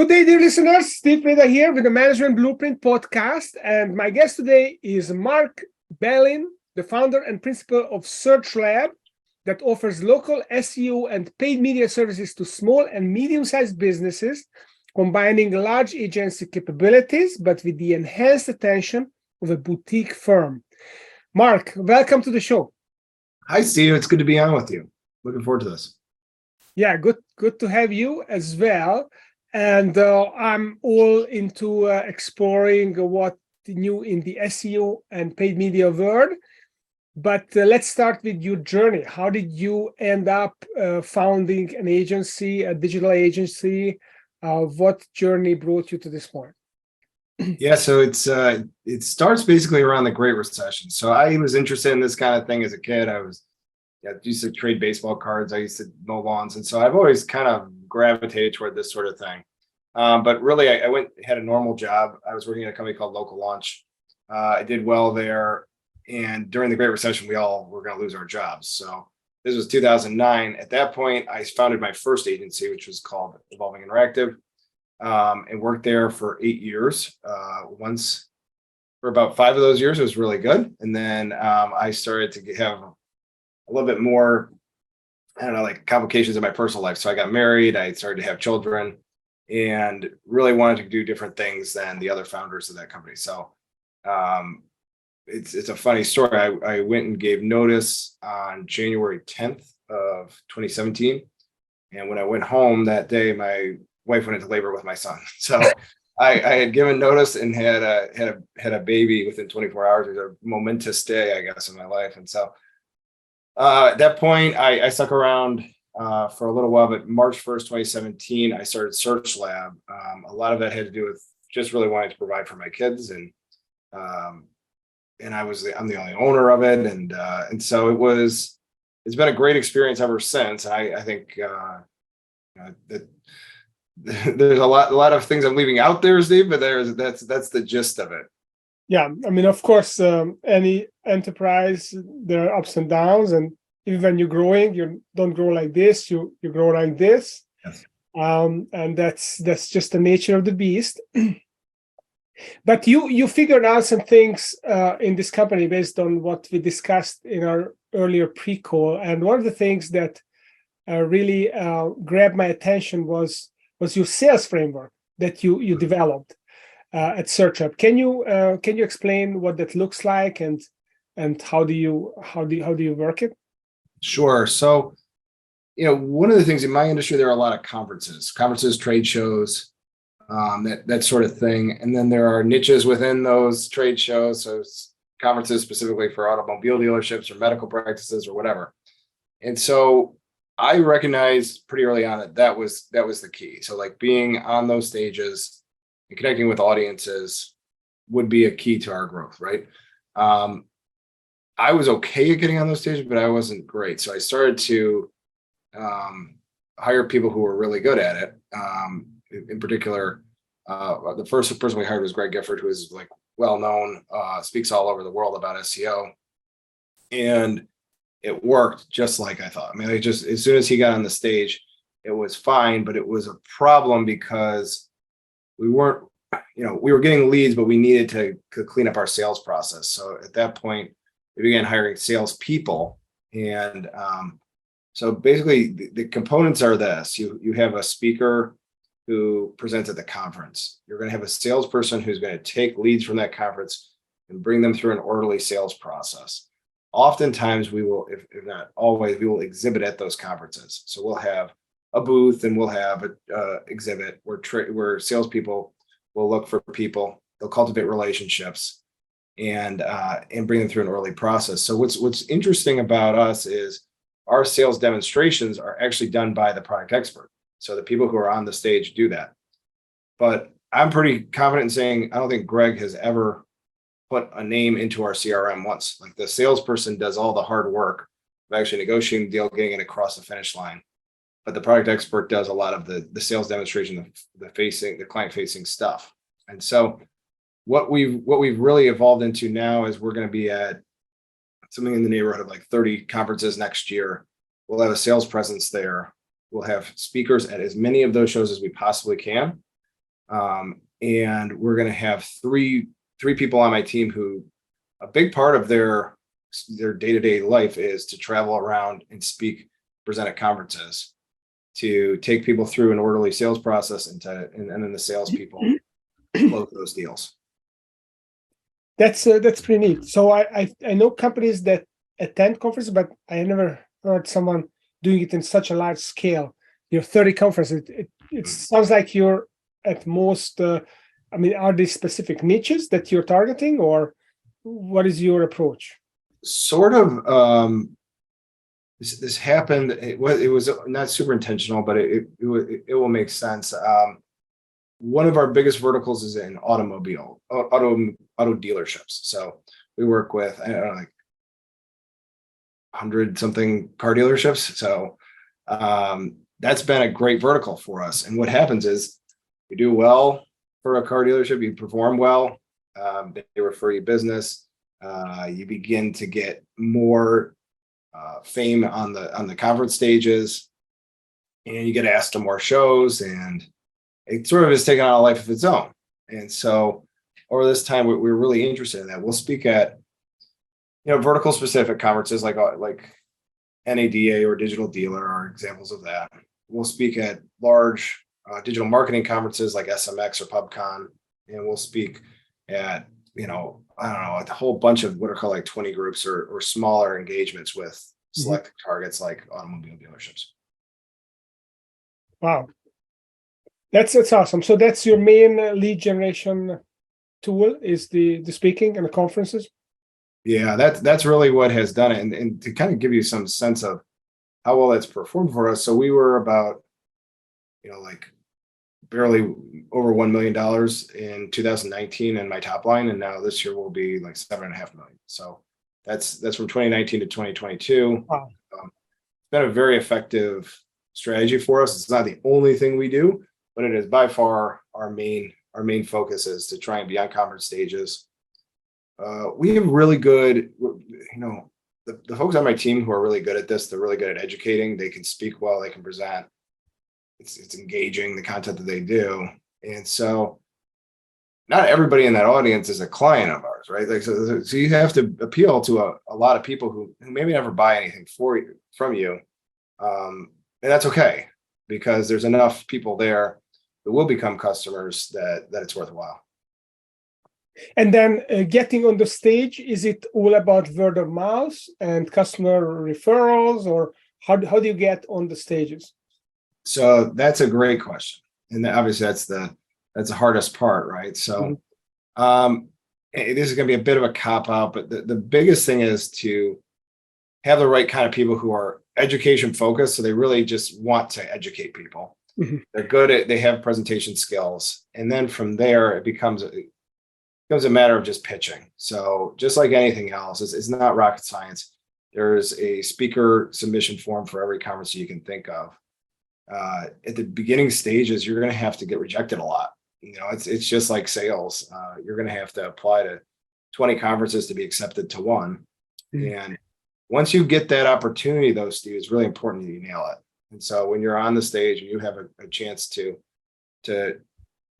Good day, dear listeners. Steve Preda here with the Management Blueprint podcast. And my guest today is Mark Bealin, the founder and principal of SearchLab, that offers local SEO and paid media services to small and medium-sized businesses, combining large agency capabilities, but with the enhanced attention of a boutique firm. Mark, welcome to the show. Hi, Steve. It's good to be on with you. Looking forward to this. Yeah, good to have you as well. And I'm all into exploring what new in the SEO and paid media world. But let's start with your journey. How did you end up founding an agency, a digital agency? What journey brought you to this point? Yeah, so it starts basically around the Great Recession. So I was interested in this kind of thing as a kid. I used to trade baseball cards. I used to mow lawns. And so I've always kind of gravitated toward this sort of thing. But really, I had a normal job. I was working at a company called Local Launch. I did well there. And during the Great Recession, we all were going to lose our jobs. So this was 2009. At that point, I founded my first agency, which was called Evolving Interactive, and worked there for 8 years. Once for about 5 of those years, it was really good. And then I started to have a little bit more, like complications in my personal life. So I got married, I started to have children, and really wanted to do different things than the other founders of that company. So it's a funny story. I went and gave notice on January 10th of 2017. And when I went home that day, my wife went into labor with my son. So I had given notice and had a baby within 24 hours. It was a momentous day, I guess, in my life. And so at that point, I stuck around for a little while, but March 1st, 2017, I started SearchLab. A lot of that had to do with just really wanting to provide for my kids, and I'm the only owner of it, and so it's been a great experience ever since. I think that there's a lot of things I'm leaving out there, Steve, but that's the gist of it. Yeah, I mean, of course, any enterprise, there are ups and downs, and even when you're growing, you don't grow like this, you grow like this. Yes. And that's just the nature of the beast. But you figured out some things in this company based on what we discussed in our earlier pre-call. And one of the things that really grabbed my attention was your sales framework that you developed at SearchLab. Can you explain what that looks like and how do you work it? Sure. So, one of the things in my industry, there are a lot of conferences, trade shows, that sort of thing. And then there are niches within those trade shows. So conferences specifically for automobile dealerships or medical practices or whatever. And so I recognized pretty early on that was the key. So like being on those stages and connecting with audiences would be a key to our growth, right? I was okay at getting on those stages, but I wasn't great. So I started to hire people who were really good at it. In particular, the first person we hired was Greg Gifford, who is like well-known, speaks all over the world about SEO. And it worked just like I thought. I mean, as soon as he got on the stage, it was fine, but it was a problem because we were getting leads, but we needed to clean up our sales process. So at that point, we began hiring salespeople. And so basically the components are this. You have a speaker who presents at the conference. You're going to have a salesperson who's going to take leads from that conference and bring them through an orderly sales process. Oftentimes we will, if not always, we will exhibit at those conferences. So we'll have a booth and we'll have an exhibit where salespeople will look for people. They'll cultivate relationships and bring them through an early process. So what's interesting about us is our sales demonstrations are actually done by the product expert. So the people who are on the stage do that. But I'm pretty confident in saying I don't think Greg has ever put a name into our CRM once. Like the salesperson does all the hard work of actually negotiating the deal, getting it across the finish line. But the product expert does a lot of the sales demonstration, the client facing stuff. And so what we've really evolved into now is we're going to be at something in the neighborhood of like 30 conferences next year. We'll have a sales presence there. We'll have speakers at as many of those shows as we possibly can. And we're going to have three people on my team who a big part of their day-to-day life is to travel around and present at conferences, to take people through an orderly sales process and then the salespeople close those deals. That's pretty neat. So I know companies that attend conferences, but I never heard someone doing it in such a large scale. 30 conferences. It sounds like you're at most. I mean, are these specific niches that you're targeting, or what is your approach? Sort of. This happened. It was not super intentional, but it will make sense. One of our biggest verticals is in auto dealerships. So we work with, I don't know, like 100 something car dealerships. So that's been a great vertical for us. And what happens is you do well for a car dealership, you perform well, they refer you business, you begin to get more fame on the conference stages, and you get asked to more shows, and it sort of has taken on a life of its own. And so over this time, we're really interested in that. We'll speak at vertical specific conferences like NADA or Digital Dealer are examples of that. We'll speak at large digital marketing conferences like SMX or PubCon, and we'll speak at I don't know, a whole bunch of what are called like 20 groups or smaller engagements with select targets like automobile dealerships. Wow. That's awesome. So that's your main lead generation tool, is the speaking and the conferences? Yeah, that's really what has done it. And to kind of give you some sense of how well that's performed for us. So we were about, like barely over $1 million in 2019 in my top line. And now this year will be like 7.5 million. So that's from 2019 to 2022. Wow. It's been a very effective strategy for us. It's not the only thing we do, but it is by far our main focus is to try and be on conference stages. We have really good, the folks on my team who are really good at this, they're really good at educating. They can speak well, they can present. It's engaging, the content that they do. And so not everybody in that audience is a client of ours, right? Like, so you have to appeal to a lot of people who maybe never buy anything from you. And that's okay, because there's enough people there that will become customers that it's worthwhile. And then getting on the stage, is it all about word of mouth and customer referrals, or how do you get on the stages? So that's a great question. And obviously that's the hardest part, right? So this is going to be a bit of a cop-out, but the biggest thing is to have the right kind of people who are education focused. So they really just want to educate people. They're they have presentation skills. And then from there, it becomes a matter of just pitching. So just like anything else, it's not rocket science. There's a speaker submission form for every conference you can think of. At the beginning stages, you're going to have to get rejected a lot. It's just like sales. You're going to have to apply to 20 conferences to be accepted to one. And once you get that opportunity, though, Steve, it's really important that you nail it. And so when you're on the stage and you have a chance to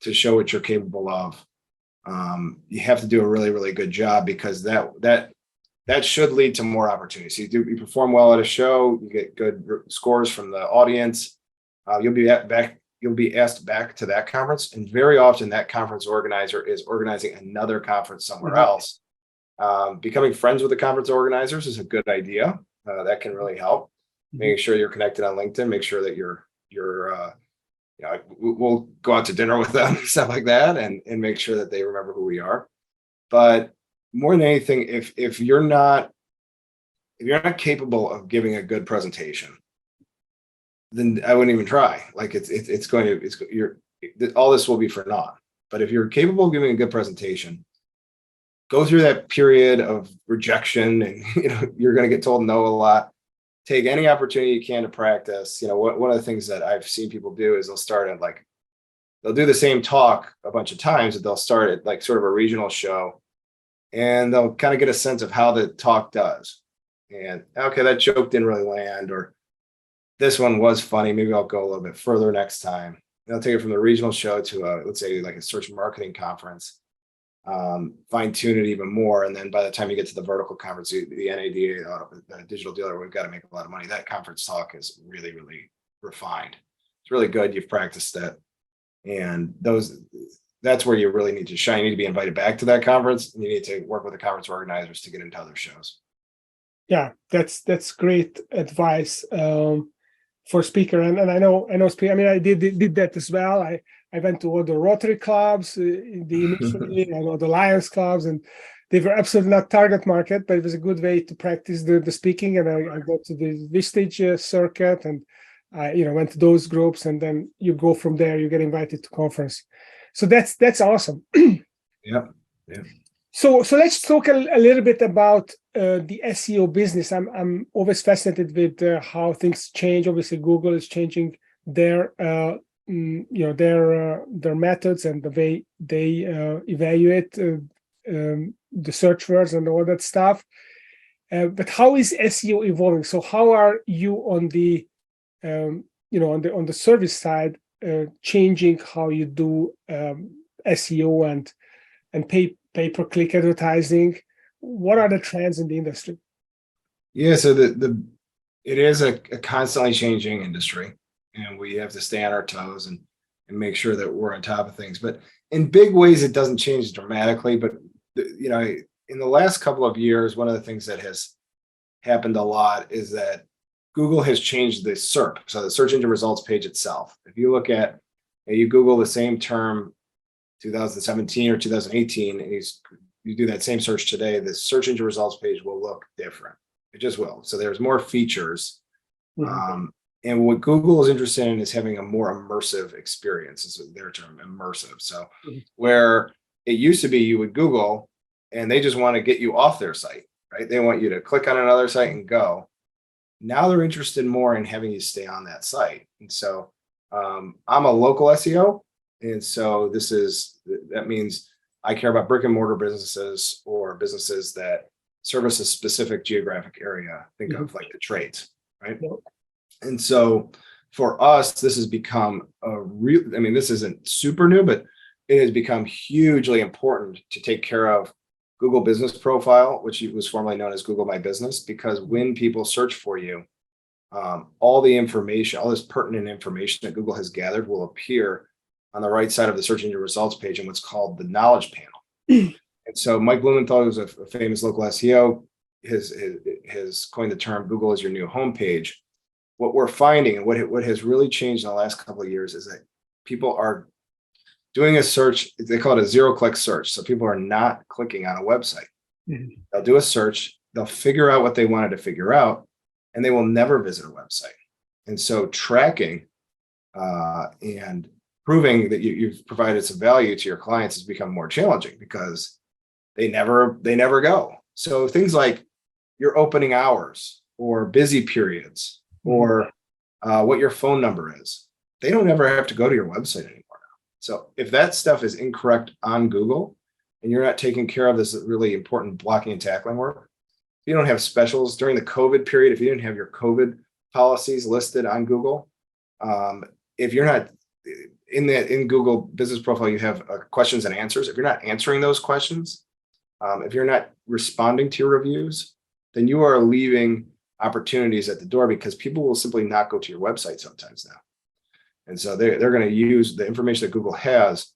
show what you're capable of, you have to do a really, really good job, because that should lead to more opportunities. So you perform well at a show, you get good scores from the audience. You'll be asked back to that conference, and very often that conference organizer is organizing another conference somewhere else. Becoming friends with the conference organizers is a good idea. That can really help. Making sure you're connected on LinkedIn, make sure that we'll go out to dinner with them, stuff like that, and make sure that they remember who we are. But more than anything, if you're not capable of giving a good presentation, then I wouldn't even try. Like all this will be for naught. But if you're capable of giving a good presentation, go through that period of rejection, and you're going to get told no a lot. Take any opportunity you can to practice. One of the things that I've seen people do is they'll do the same talk a bunch of times, but they'll start at like sort of a regional show, and they'll kind of get a sense of how the talk does. And okay, that joke didn't really land, or this one was funny. Maybe I'll go a little bit further next time. they'll take it from the regional show to let's say like a search marketing conference, fine tune it even more. And then by the time you get to the vertical conference, the NADA, the digital dealer, we've got to make a lot of money. That conference talk is really, really refined. It's really good. You've practiced it. And that's where you really need to shine. You need to be invited back to that conference, and you need to work with the conference organizers to get into other shows. Yeah, that's great advice for speaker. And I know speaker. I mean, I did that as well. I went to all the Rotary clubs initially, and all the Lions clubs, and they were absolutely not target market, but it was a good way to practice the speaking. And I got to the Vistage circuit, and I went to those groups, and then you go from there. You get invited to conference, so that's awesome. Yeah. So let's talk a little bit about the SEO business. I'm always fascinated with how things change. Obviously, Google is changing their their methods and the way they evaluate the search words and all that stuff. But how is SEO evolving? So how are you on the on the service side changing how you do SEO and pay-per-click advertising? What are the trends in the industry? Yeah, so it is a constantly changing industry, and we have to stay on our toes and make sure that we're on top of things. But in big ways, it doesn't change dramatically. But in the last couple of years, one of the things that has happened a lot is that Google has changed the SERP, so the search engine results page itself. If you look at, you Google the same term 2017 or 2018, and you do that same search today, the search engine results page will look different. It just will. So there's more features. Mm-hmm. And what Google is interested in is having a more immersive experience, is their term, immersive. So where it used to be you would Google and they just want to get you off their site, right? They want you to click on another site and go. Now they're interested more in having you stay on that site. And so I'm a local SEO. And so that means I care about brick and mortar businesses or businesses that service a specific geographic area. Think of like the trades, right? Yep. And so for us, this has become this isn't super new, but it has become hugely important to take care of Google Business Profile, which was formerly known as Google My Business, because when people search for you, all the information, all this pertinent information that Google has gathered will appear on the right side of the search engine results page in what's called the knowledge panel. And so Mike Blumenthal, who's a famous local SEO, has coined the term Google is your new homepage. What we're finding and what has really changed in the last couple of years is that people are doing a search. They call it a zero-click search. So people are not clicking on a website. Mm-hmm. They'll do a search. They'll figure out what they wanted to figure out, and they will never visit a website. And so tracking and proving that you've provided some value to your clients has become more challenging because they never go. So things like your opening hours or busy periods or what your phone number is, they don't ever have to go to your website anymore now. So if that stuff is incorrect on Google and you're not taking care of this really important blocking and tackling work, if you don't have specials during the COVID period, if you didn't have your COVID policies listed on Google, if you're not in Google Business Profile, you have questions and answers. If you're not answering those questions, if you're not responding to your reviews, then you are leaving opportunities at the door because people will simply not go to your website sometimes now. And so they're going to use the information that Google has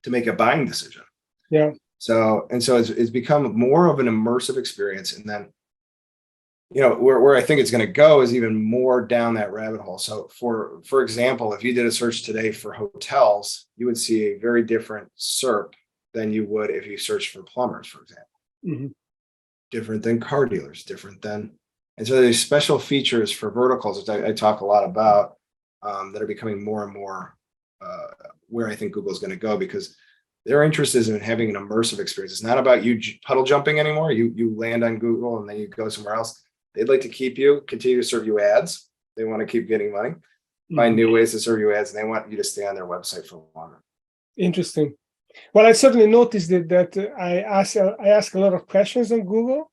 to make a buying decision. Yeah. So it's become more of an immersive experience. And then, where I think it's going to go is even more down that rabbit hole. So for example, if you did a search today for hotels, you would see a very different SERP than you would if you searched for plumbers, for example. Mm-hmm. Different than car dealers, and so there's special features for verticals, which I talk a lot about, that are becoming more and more where I think Google is going to go, because their interest is in having an immersive experience. It's not about you puddle jumping anymore. You land on Google and then you go somewhere else. They'd like to keep you, continue to serve you ads. They want to keep getting money, find new ways to serve you ads, and they want you to stay on their website for longer. Interesting. Well, I certainly noticed that I ask a lot of questions on Google,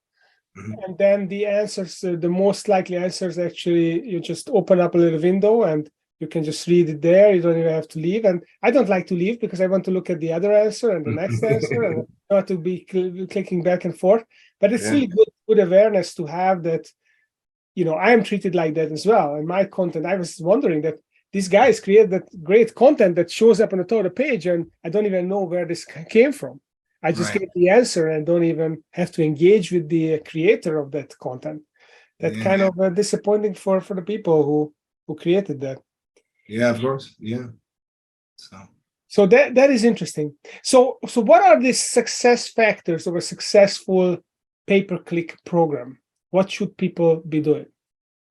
and then the answers, the most likely answers, actually, you just open up a little window and You can just read it there. You don't even have to leave. And I don't like to leave because I want to look at the other answer and the next answer and not to be clicking back and forth. But it's really good awareness to have that, I am treated like that as well. And my content, I was wondering that these guys create that great content that shows up on the top of the page, and I don't even know where this came from. I just get the answer and don't even have to engage with the creator of that content. That kind of disappointing for the people who created that. Yeah, of course. Yeah. So that is interesting. So what are the success factors of a successful pay-per-click program? What should people be doing?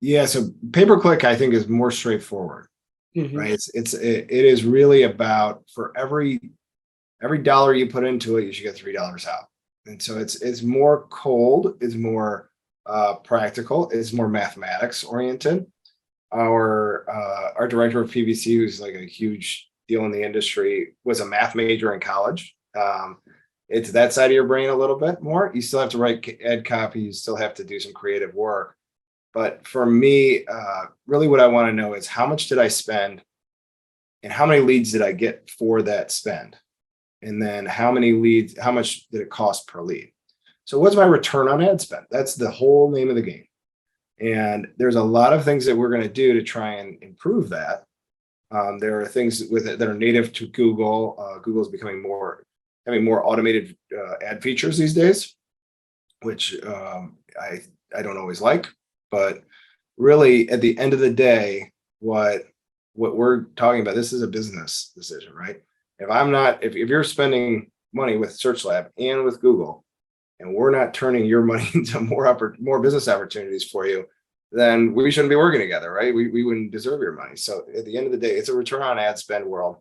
Yeah, so pay-per-click, I think, is more straightforward, right? It is really about, for every dollar you put into it, you should get $3 out. And so it's more cold, it's more practical, it's more mathematics oriented. Our director of PPC, who's like a huge deal in the industry, was a math major in college. It's that side of your brain a little bit more. You still have to write ad copy, you still have to do some creative work. But for me, really what I want to know is, how much did I spend and how many leads did I get for that spend? And then how much did it cost per lead? So what's my return on ad spend? That's the whole name of the game. And there's a lot of things that we're going to do to try and improve that. There are things with it that are native to Google. Google's having more automated ad features these days, which I don't always like. But really, at the end of the day, what we're talking about, this is a business decision, right? If you're spending money with SearchLab and with Google, and we're not turning your money into more business opportunities for you, then we shouldn't be working together, right? We wouldn't deserve your money. So at the end of the day, it's a return on ad spend world.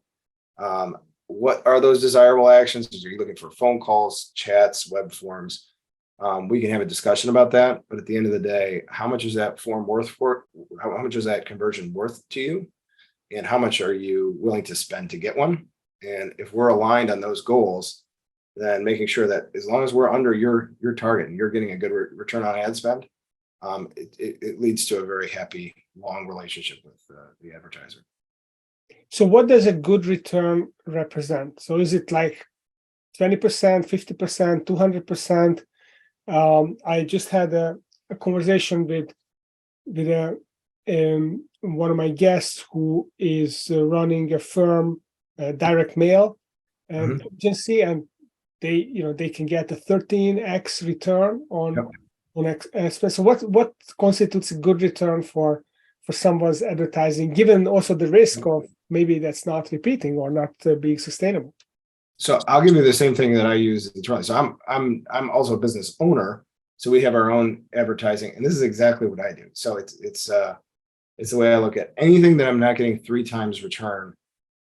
What are those desirable actions? Are you looking for phone calls, chats, web forms? We can have a discussion about that. But at the end of the day, how much is that form worth for? How much is that conversion worth to you? And how much are you willing to spend to get one? And if we're aligned on those goals, then making sure that as long as we're under your target and you're getting a good return on ad spend, it leads to a very happy, long relationship with the advertiser. So what does a good return represent? So is it like 20%, 50%, 200%? I just had a conversation with one of my guests who is running a firm, direct mail agency, and they can get a 13x return on expense. So what constitutes a good return for someone's advertising, given also the risk of maybe that's not repeating or not being sustainable? So I'll give you the same thing that I use internally. So I'm also a business owner, so we have our own advertising, and this is exactly what I do. So it's the way I look at anything that I'm not getting 3 times return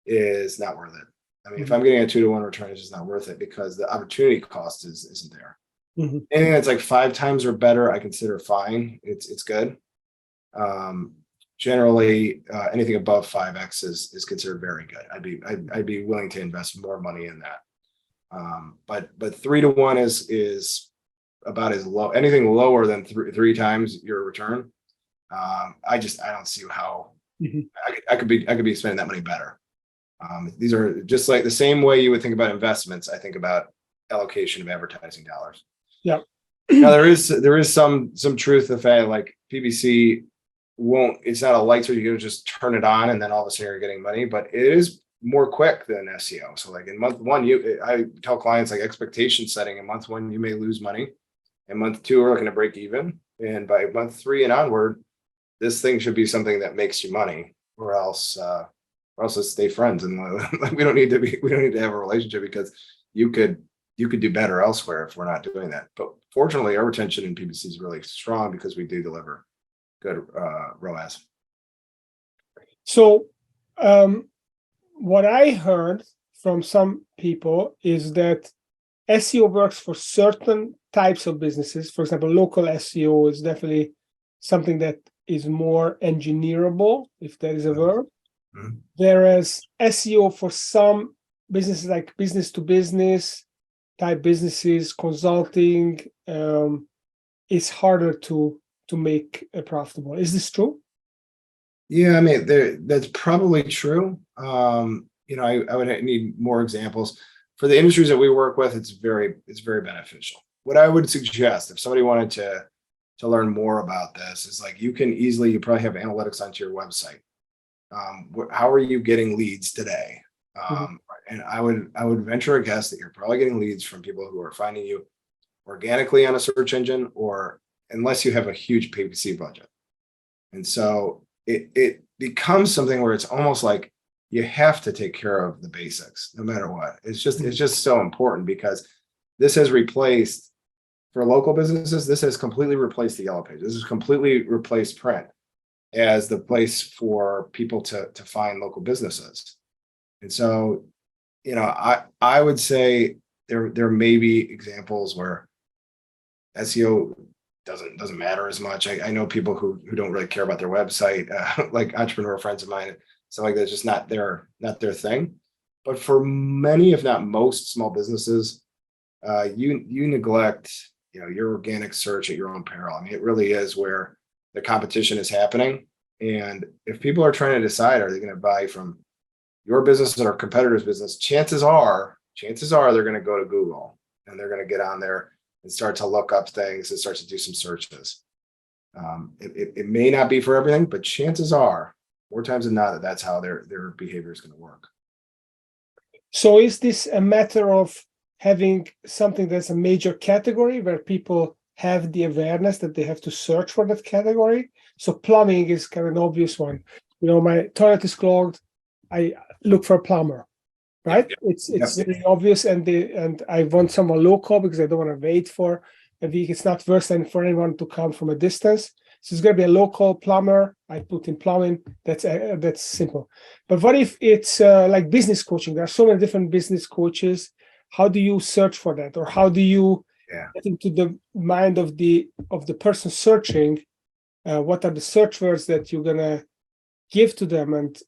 is not worth it. I mean, if I'm getting a 2-to-1 return, it's just not worth it because the opportunity cost isn't there. Anything that's like 5 times or better, I consider fine. It's good. Generally, anything above 5x is considered very good. I'd be willing to invest more money in that. But 3-to-1 is about as low. Anything lower than 3 times your return, I don't see how I could be spending that money better. These are just like the same way you would think about investments. I think about allocation of advertising dollars. Yeah. Now there is some truth to the fact, like PPC it's not a light switch. You can just turn it on and then all of a sudden you're getting money, but it is more quick than SEO. So like in month 1, I tell clients, like, expectation setting in month 1, you may lose money. In month 2, we're looking to break even. And by month 3 and onward, this thing should be something that makes you money, or else let's stay friends. And we don't need to have a relationship, because you could do better elsewhere if we're not doing that. But fortunately, our retention in PPC is really strong because we do deliver good ROAS. So what I heard from some people is that SEO works for certain types of businesses. For example, local SEO is definitely something that is more engineerable, if that is a verb. Whereas SEO for some businesses, like business to business type businesses, consulting, is harder to make profitable. Is this true? Yeah, I mean, that's probably true. I would need more examples. For the industries that we work with, it's very beneficial. What I would suggest if somebody wanted to learn more about this is like you probably have analytics onto your website. How are you getting leads today? Mhm. And I would venture a guess that you're probably getting leads from people who are finding you organically on a search engine, or unless you have a huge PPC budget. And so it becomes something where it's almost like you have to take care of the basics no matter what. It's just so important because this has replaced, for local businesses, this has completely replaced the yellow page. This has completely replaced print as the place for people to find local businesses. And so, I would say there may be examples where SEO doesn't matter as much. I know people who don't really care about their website, like entrepreneur friends of mine, stuff like that's just not their thing. But for many, if not most, small businesses, you neglect your organic search at your own peril. I mean, it really is where the competition is happening. And if people are trying to decide, are they going to buy from your business or competitor's business, chances are they're going to go to Google and they're going to get on there and start to look up things and start to do some searches. It may not be for everything, but chances are, more times than not, that's how their behavior is going to work. So is this a matter of having something that's a major category where people have the awareness that they have to search for that category? So plumbing is kind of an obvious one. My toilet is clogged. I look for a plumber, right? Yep. It's very obvious, and I want someone local because I don't want to wait for a week. It's not worse than for anyone to come from a distance. So it's going to be a local plumber. I put in plumbing. That's simple. But what if it's like business coaching? There are so many different business coaches. How do you search for that, or how do you Yeah. get into the mind of the person searching? What are the search words that you're gonna give to them, and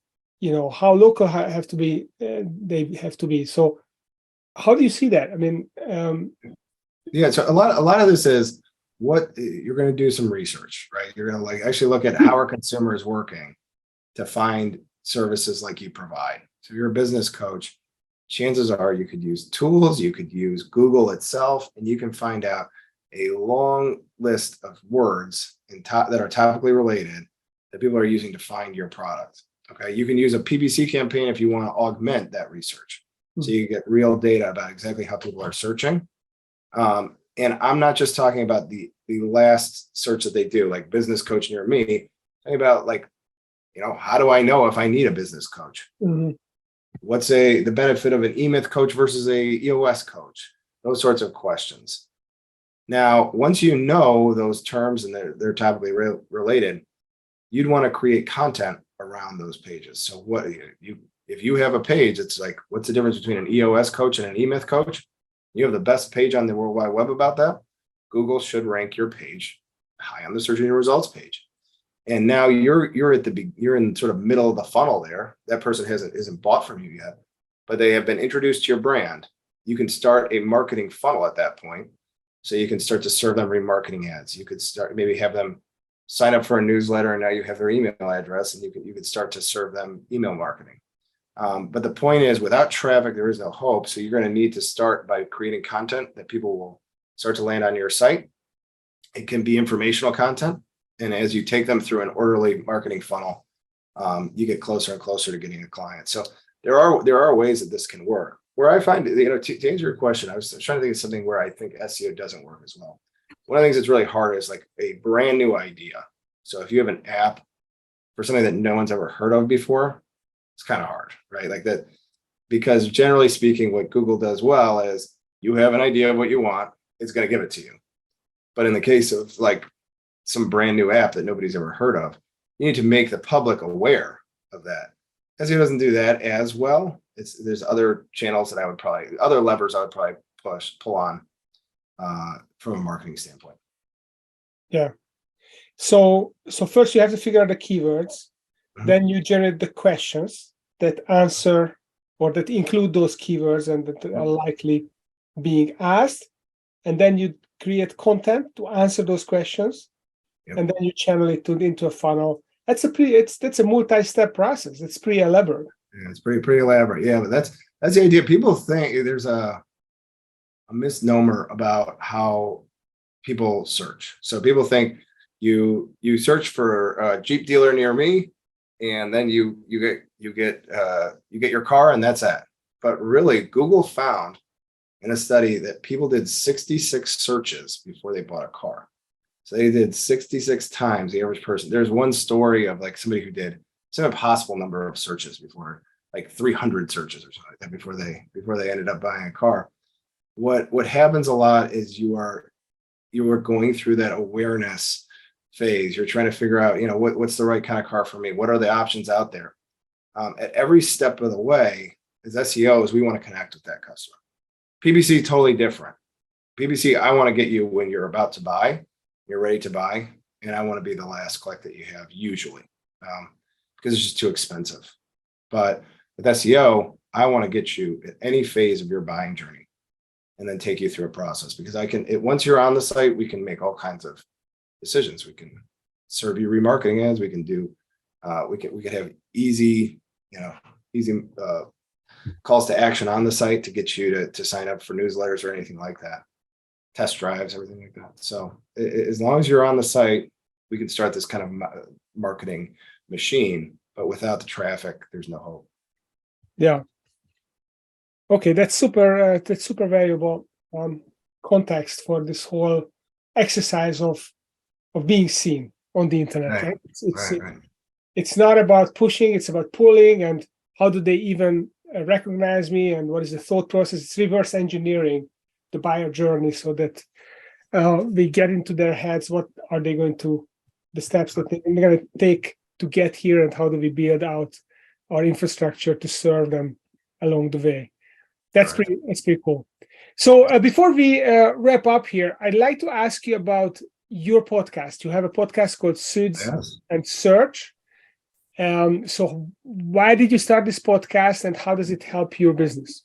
how local have to be? They have to be. So how do you see that? I mean, Yeah. So a lot of this is what you're going to do some research, right? You're going to like actually look at how are consumers working to find services like you provide. So if you're a business coach, chances are you could use tools, you could use Google itself, and you can find out a long list of words that are topically related that people are using to find your product. Okay, you can use a PPC campaign if you want to augment that research. So you get real data about exactly how people are searching. And I'm not just talking about the last search that they do, like business coach near me. I'm talking about like, how do I know if I need a business coach? mhm. What's the benefit of an E-Myth coach versus a EOS coach? Those sorts of questions. Now, once you know those terms and they're topically related, you'd want to create content around those pages. So if you have a page, it's like, what's the difference between an EOS coach and an E-Myth coach? You have the best page on the World Wide Web about that. Google should rank your page high on the search engine results page. And now you're in sort of middle of the funnel there. That person isn't bought from you yet, but they have been introduced to your brand. You can start a marketing funnel at that point. So you can start to serve them remarketing ads. You could start maybe have them sign up for a newsletter, and now you have their email address, and you could start to serve them email marketing. But the point is, without traffic, there is no hope. So you're going to need to start by creating content that people will start to land on your site. It can be informational content. And as you take them through an orderly marketing funnel, you get closer and closer to getting a client. So there are ways that this can work. Where I find, to answer your question, I was trying to think of something where I think SEO doesn't work as well. One of the things that's really hard is like a brand new idea. So if you have an app for something that no one's ever heard of before, it's kind of hard, right? Like that, because generally speaking, what Google does well is you have an idea of what you want, it's going to give it to you. But in the case of like some brand new app that nobody's ever heard of, you need to make the public aware of that. SEO doesn't do that as well. There's other channels that other levers I would probably pull on from a marketing standpoint. Yeah. So first you have to figure out the keywords. Mhm. Then you generate the questions that answer or that include those keywords and that are likely being asked. And then you create content to answer those questions. Yep. And then you channel it into a funnel that's a multi-step process. It's pretty elaborate. Yeah, it's pretty elaborate. Yeah, but that's the idea. People think there's a misnomer about how people search. So people think you search for a Jeep dealer near me, and then you get your car, and that's it. But really, Google found in a study that people did 66 searches before they bought a car. So they did 66 times the average person. There's one story of like somebody who did some impossible number of searches before, like 300 searches or something like that before they ended up buying a car. What happens a lot is you are going through that awareness phase. You're trying to figure out, what's the right kind of car for me? What are the options out there? At every step of the way, as SEOs, we want to connect with that customer. PPC totally different. PPC, I want to get you when you're about to buy, you're ready to buy, and I want to be the last click that you have usually, because it's just too expensive. But with SEO, I want to get you at any phase of your buying journey, and then take you through a process, because once you're on the site, we can make all kinds of decisions. We can serve you remarketing ads. We can do, we could have easy calls to action on the site to get you to sign up for newsletters or anything like that, test drives, everything like that. So as long as you're on the site, we can start this kind of marketing machine, but without the traffic, there's no hope. Yeah. Okay, that's super valuable context for this whole exercise of being seen on the internet. Right? It's not about pushing; it's about pulling. And how do they even recognize me? And what is the thought process? It's reverse engineering the buyer journey so that we get into their heads. What are they going to, the steps that they're going to take to get here, and how do we build out our infrastructure to serve them along the way? That's pretty cool. So before we wrap up here, I'd like to ask you about your podcast. You have a podcast called Suds Search. So why did you start this podcast, and how does it help your business?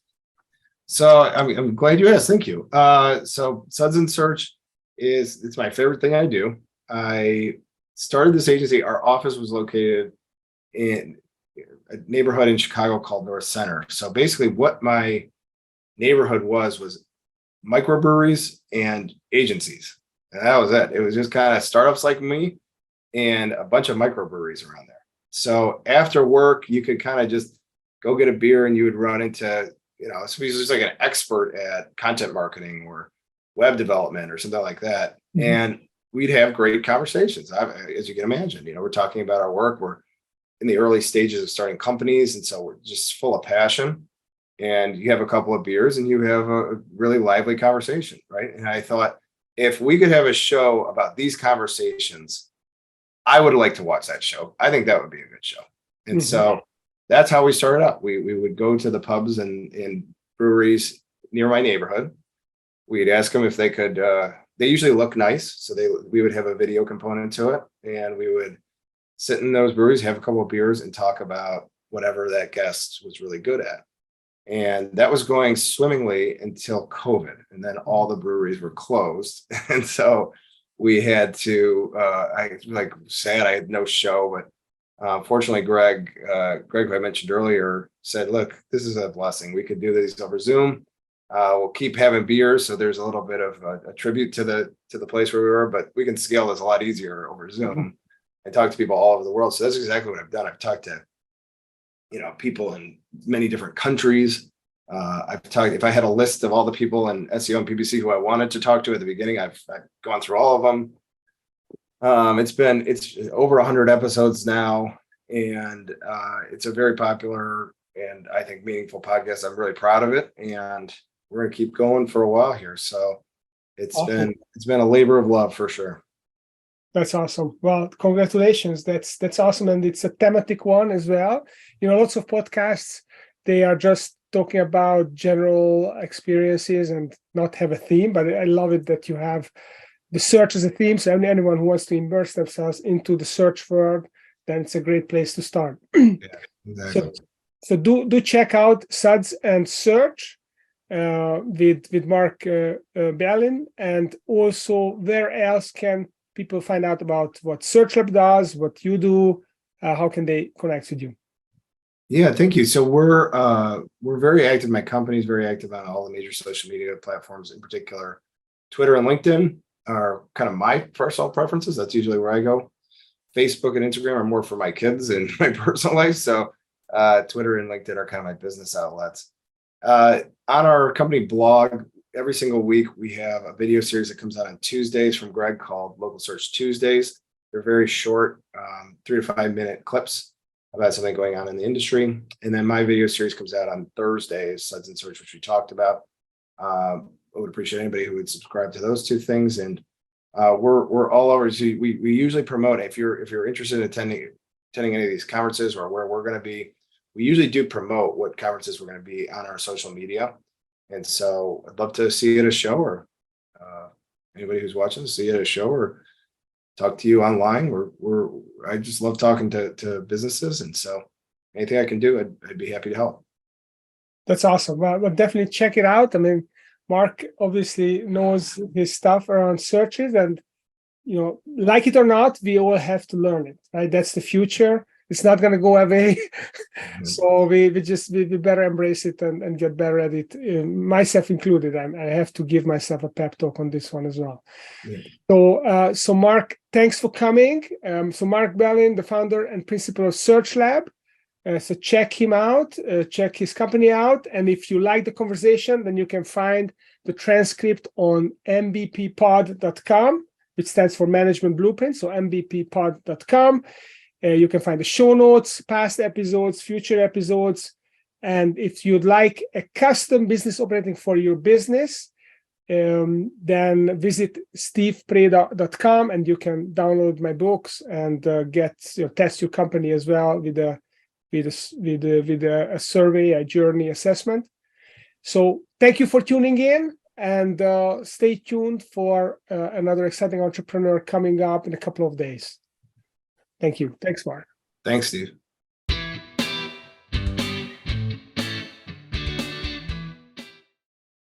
So I'm glad you asked. Thank you. So Suds Search it's my favorite thing I do. I started this agency. Our office was located in a neighborhood in Chicago called North Center. So basically what my neighborhood was microbreweries and agencies. And that was it. It was just kind of startups like me and a bunch of microbreweries around there. So after work, you could kind of just go get a beer, and you would run into, somebody's just like an expert at content marketing or web development or something like that. Mm-hmm. And we'd have great conversations. As you can imagine, we're talking about our work. We're in the early stages of starting companies. And so we're just full of passion. And you have a couple of beers and you have a really lively conversation, right? And I thought, if we could have a show about these conversations, I would like to watch that show. I think that would be a good show. And so that's how we started up. We would go to the pubs and breweries near my neighborhood. We'd ask them if they could, they usually look nice. So we would have a video component to it, and we would sit in those breweries, have a couple of beers, and talk about whatever that guest was really good at. And that was going swimmingly until COVID. And then all the breweries were closed. And so we had to, I was like sad I had no show, but fortunately, Greg, who I mentioned earlier, said, look, this is a blessing. We could do these over Zoom. We'll keep having beers. So there's a little bit of a tribute to the place where we were, but we can scale this a lot easier over Zoom and talk to people all over the world. So that's exactly what I've done. I've talked to people in many different countries. If I had a list of all the people in SEO and PPC who I wanted to talk to at the beginning, I've gone through all of them. It's over 100 episodes now, and it's a very popular and I think meaningful podcast. I'm really proud of it, and we're going to keep going for a while here. So it's been a labor of love for sure. That's awesome. Well, congratulations. That's awesome. And it's a thematic one as well. Lots of podcasts, they are just talking about general experiences and not have a theme, but I love it that you have the search as a theme. So anyone who wants to immerse themselves into the search world, then it's a great place to start. Yeah, exactly. So do check out Suds and Search with Mark Bealin, and also where else can people find out about what SearchLab does, what you do, how can they connect with you? Yeah, thank you. So we're very active. My company is very active on all the major social media platforms, in particular, Twitter and LinkedIn are kind of my personal preferences. That's usually where I go. Facebook and Instagram are more for my kids and my personal life. So Twitter and LinkedIn are kind of my business outlets. On our company blog, every single week we have a video series that comes out on Tuesdays from Greg called Local Search Tuesdays. They're very short, 3 to 5 minute clips about something going on in the industry. And then my video series comes out on Thursdays, Suds Search, which we talked about. I would appreciate anybody who would subscribe to those two things. And we're all over. So we usually promote, if you're interested in attending any of these conferences or where we're going to be, we usually do promote what conferences we're going to be on our social media. And so I'd love to see you at a show, or anybody who's watching, see you at a show or talk to you online. I just love talking to businesses. And so anything I can do, I'd be happy to help. That's awesome. Well, definitely check it out. I mean, Mark obviously knows his stuff around searches, and like it or not, we all have to learn it, right? That's the future. It's not going to go away. Mm-hmm. So we better embrace it and get better at it, myself included. I have to give myself a pep talk on this one as well. Yeah. So Mark, thanks for coming. So Mark Bealin, the founder and principal of SearchLab. So check him out, check his company out. And if you like the conversation, then you can find the transcript on mbppod.com, which stands for Management Blueprint. So mbppod.com. You can find the show notes, past episodes, future episodes. And if you'd like a custom business operating for your business, then visit stevepreda.com and you can download my books and test your company as well with a survey, a journey assessment. So thank you for tuning in, and stay tuned for another exciting entrepreneur coming up in a couple of days. Thank you. Thanks, Mark. Thanks, Steve.